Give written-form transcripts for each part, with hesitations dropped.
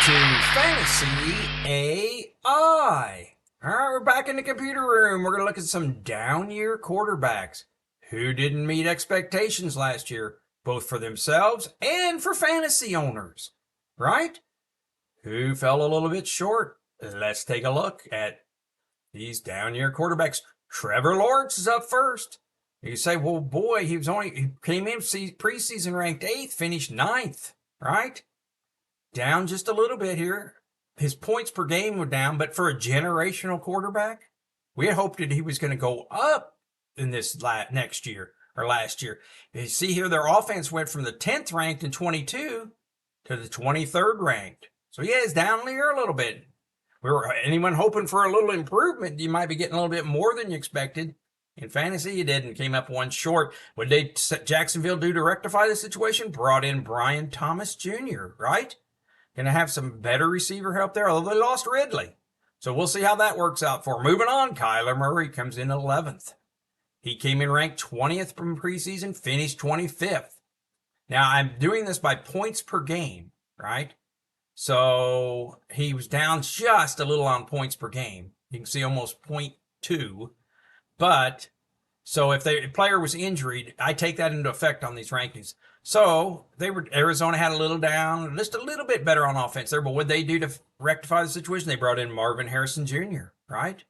to Fantasy AI. All right, we're back in the computer room. We're going to look at some down year quarterbacks who didn't meet expectations last year, both for themselves and for fantasy owners, right? Who fell a little bit short? Let's take a look at these down year quarterbacks. Trevor Lawrence is up first. You say, well, boy, he came in preseason ranked 8th, finished 9th, right? Down just a little bit here. His points per game were down, but for a generational quarterback, we had hoped that he was going to go up in this next year or last year. You see here, their offense went from the 10th ranked in 22 to the 23rd ranked. So yeah, it's down here a little bit. Anyone hoping for a little improvement, you might be getting a little bit more than you expected. In fantasy, you didn't. Came up one short. What did Jacksonville do to rectify the situation? Brought in Brian Thomas Jr., right? Going to have some better receiver help there, although they lost Ridley. So we'll see how that works out for him. Moving on, Kyler Murray comes in 11th. He came in ranked 20th from preseason, finished 25th. Now, I'm doing this by points per game, right? So he was down just a little on points per game. You can see almost 0.2. But, so if the player was injured, I take that into effect on these rankings. So Arizona had a little down, just a little bit better on offense there. But what they do to rectify the situation? They brought in Marvin Harrison Jr., right?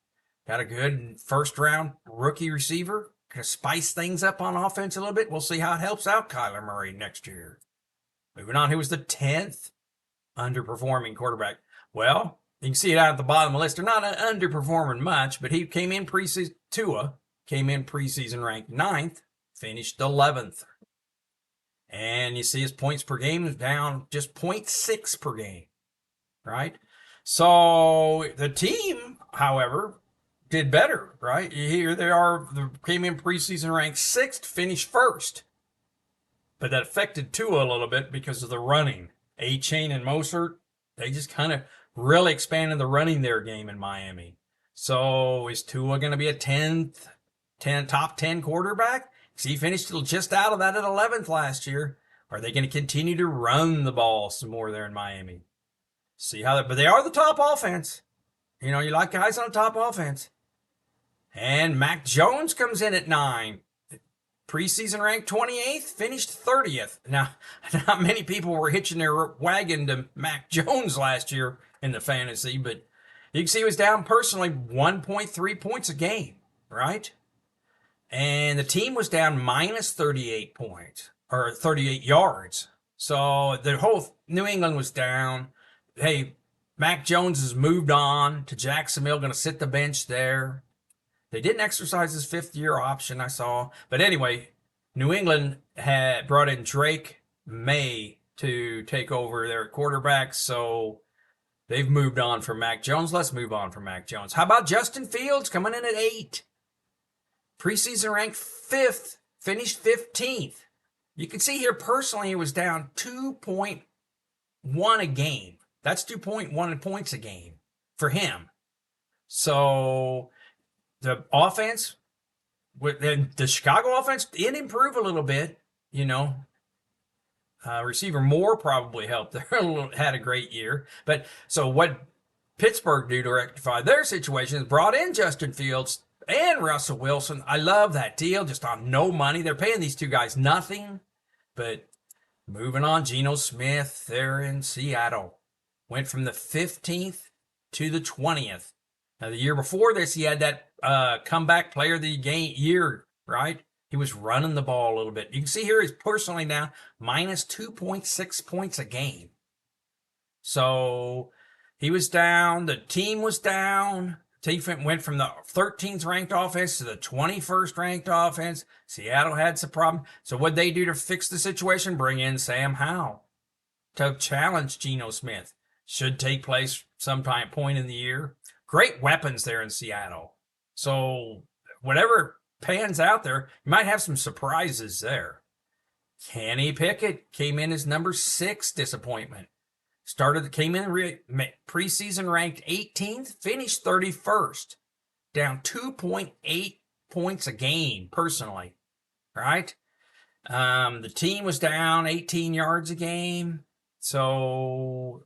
Got a good first round rookie receiver. Gonna spice things up on offense a little bit. We'll see how it helps out Kyler Murray next year. Moving on, he was the 10th underperforming quarterback. Well, you can see it out at the bottom of the list. They're not underperforming much, but he came in preseason. Tua came in preseason ranked 9th, finished 11th. And you see his points per game is down just 0.6 per game, right? So the team, however, did better, right? Here they are, they came in preseason ranked 6th, finished 1st. But that affected Tua a little bit because of the running. A-Chain and Mostert, they just kind of really expanded the running their game in Miami. So is Tua going to be a top 10 quarterback? Because he finished just out of that at 11th last year. Are they going to continue to run the ball some more there in Miami? See how that, but they are the top offense. You know, you like guys on the top offense. And Mac Jones comes in at 9. Preseason ranked 28th, finished 30th. Now, not many people were hitching their wagon to Mac Jones last year in the fantasy, but you can see he was down personally 1.3 points a game, right? And the team was down minus 38 points, or 38 yards. So the whole New England was down. Hey, Mac Jones has moved on to Jacksonville, going to sit the bench there. They didn't exercise his 5th-year option, I saw. But anyway, New England had brought in Drake May to take over their quarterback, so they've moved on from Mac Jones. Let's move on from Mac Jones. How about Justin Fields coming in at 8? Preseason ranked 5th, finished 15th. You can see here personally he was down 2.1 a game. That's 2.1 points a game for him. So the offense, the Chicago offense did improve a little bit, you know. Receiver Moore probably helped there, had a great year. But so what Pittsburgh do to rectify their situation is brought in Justin Fields and Russell Wilson. I love that deal, just on no money. They're paying these two guys nothing. But moving on, Geno Smith there in Seattle went from the 15th to the 20th. Now, the year before this, he had that comeback player of the year, right? He was running the ball a little bit. You can see here he's personally now minus 2.6 points a game. So he was down. The team was down. Team went from the 13th ranked offense to the 21st ranked offense. Seattle had some problem. So what'd they do to fix the situation? Bring in Sam Howell to challenge Geno Smith. Should take place sometime point in the year. Great weapons there in Seattle. So whatever pans out there, you might have some surprises there. Kenny Pickett came in as number 6 disappointment. Came in preseason ranked 18th, finished 31st. Down 2.8 points a game, personally. Right? The team was down 18 yards a game. So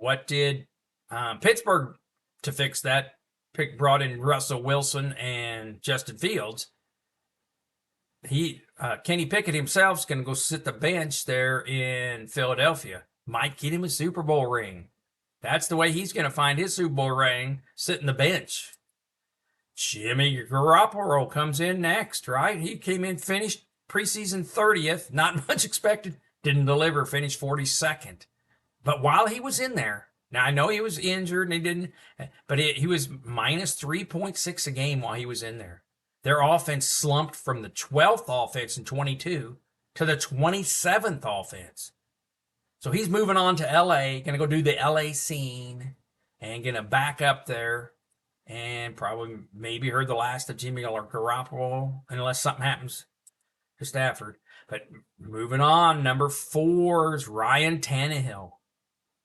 What did Pittsburgh to fix that? Brought in Russell Wilson and Justin Fields. Kenny Pickett himself is going to go sit the bench there in Philadelphia. Might get him a Super Bowl ring. That's the way he's going to find his Super Bowl ring, sitting the bench. Jimmy Garoppolo comes in next, right? He came in, finished preseason 30th, not much expected, didn't deliver, finished 42nd. But while he was in there, now I know he was injured and he didn't, but he was minus 3.6 a game while he was in there. Their offense slumped from the 12th offense in 22 to the 27th offense. So he's moving on to LA, going to go do the LA scene and going to back up there and probably maybe heard the last of Jimmy Garoppolo unless something happens to Stafford. But moving on, number 4 is Ryan Tannehill.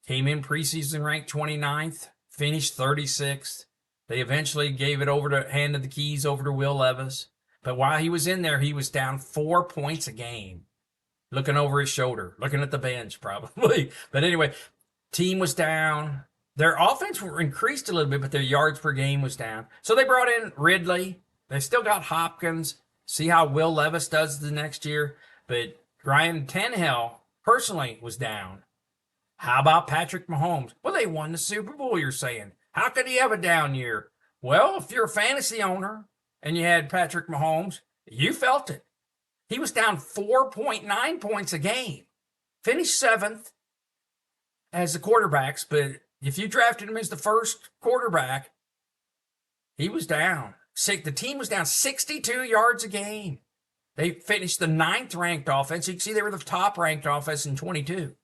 Came in preseason ranked 29th, finished 36th. They eventually handed the keys over to Will Levis. But while he was in there, he was down 4 points a game. Looking over his shoulder, looking at the bench probably. But anyway, team was down. Their offense were increased a little bit, but their yards per game was down. So they brought in Ridley. They still got Hopkins. See how Will Levis does the next year. But Ryan Tannehill personally was down. How about Patrick Mahomes? Well, they won the Super Bowl, you're saying. How could he have a down year? Well, if you're a fantasy owner and you had Patrick Mahomes, you felt it. He was down 4.9 points a game. Finished 7th as the quarterbacks, but if you drafted him as the first quarterback, he was down. The team was down 62 yards a game. They finished the 9th ranked offense. You can see they were the top ranked offense in 22.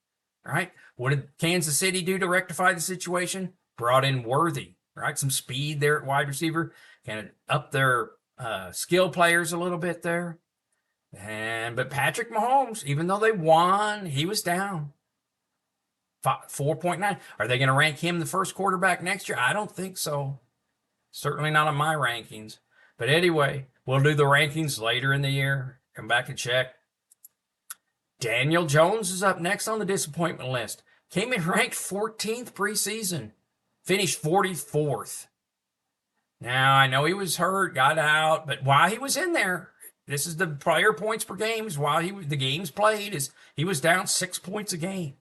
All right. What did Kansas City do to rectify the situation? Brought in Worthy, right? Some speed there at wide receiver, kind of up their skill players a little bit there. But Patrick Mahomes, even though they won, he was down 4.9. Are they going to rank him the first quarterback next year? I don't think so. Certainly not on my rankings. But anyway, we'll do the rankings later in the year. Come back and check. Daniel Jones is up next on the disappointment list. Came in ranked 14th preseason. Finished 44th. Now, I know he was hurt, got out, but while he was in there, this is the player points per games. While the games played, he was down 6 points a game.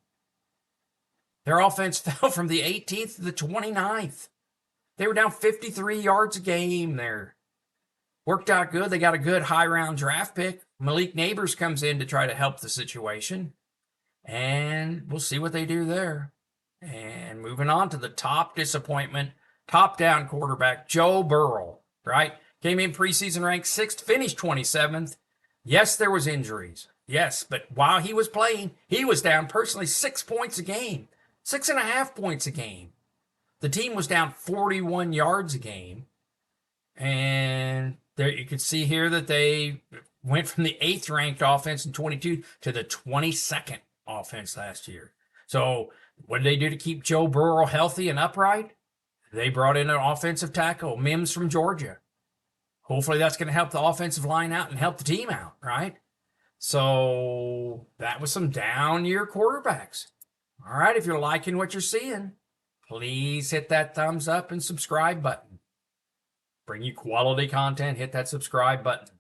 Their offense fell from the 18th to the 29th. They were down 53 yards a game there. Worked out good. They got a good high-round draft pick. Malik Neighbors comes in to try to help the situation. And we'll see what they do there. And moving on to the top disappointment, top-down quarterback, Joe Burrow, right? Came in preseason ranked 6th, finished 27th. Yes, there was injuries. Yes, but while he was playing, he was down personally 6 points a game. 6.5 points a game. The team was down 41 yards a game. And there you can see here that they went from the 8th ranked offense in 22 to the 22nd offense last year. So what did they do to keep Joe Burrow healthy and upright? They brought in an offensive tackle, Mims from Georgia. Hopefully that's going to help the offensive line out and help the team out, right? So that was some down year quarterbacks. All right, if you're liking what you're seeing, please hit that thumbs up and subscribe button. Bring you quality content, hit that subscribe button.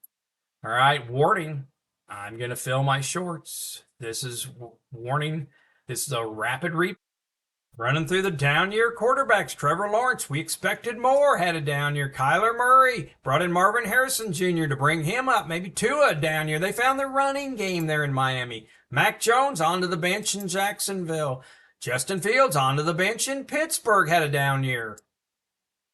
All right, warning, I'm going to fill my shorts. This is warning. This is a rapid replay. Running through the down year quarterbacks, Trevor Lawrence, we expected more, had a down year. Kyler Murray, brought in Marvin Harrison Jr. to bring him up. Maybe Tua down year. They found their running game there in Miami. Mac Jones onto the bench in Jacksonville. Justin Fields onto the bench in Pittsburgh, had a down year.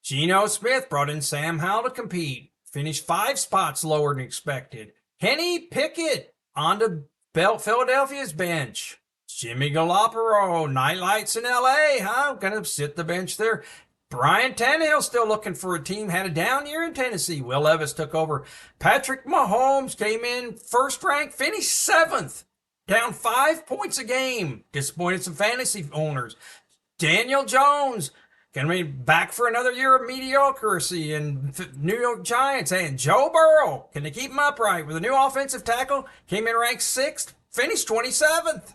Geno Smith brought in Sam Howell to compete. Finished 5 spots lower than expected. Kenny Pickett onto Philadelphia's bench. Jimmy Garoppolo, nightlights in LA, huh? Gonna sit the bench there. Brian Tannehill still looking for a team, had a down year in Tennessee. Will Levis took over. Patrick Mahomes came in first rank, finished 7th, down 5 points a game. Disappointed some fantasy owners. Daniel Jones gonna be back for another year of mediocrity in New York Giants. And Joe Burrow, can they keep him upright with a new offensive tackle? Came in ranked 6th, finished 27th.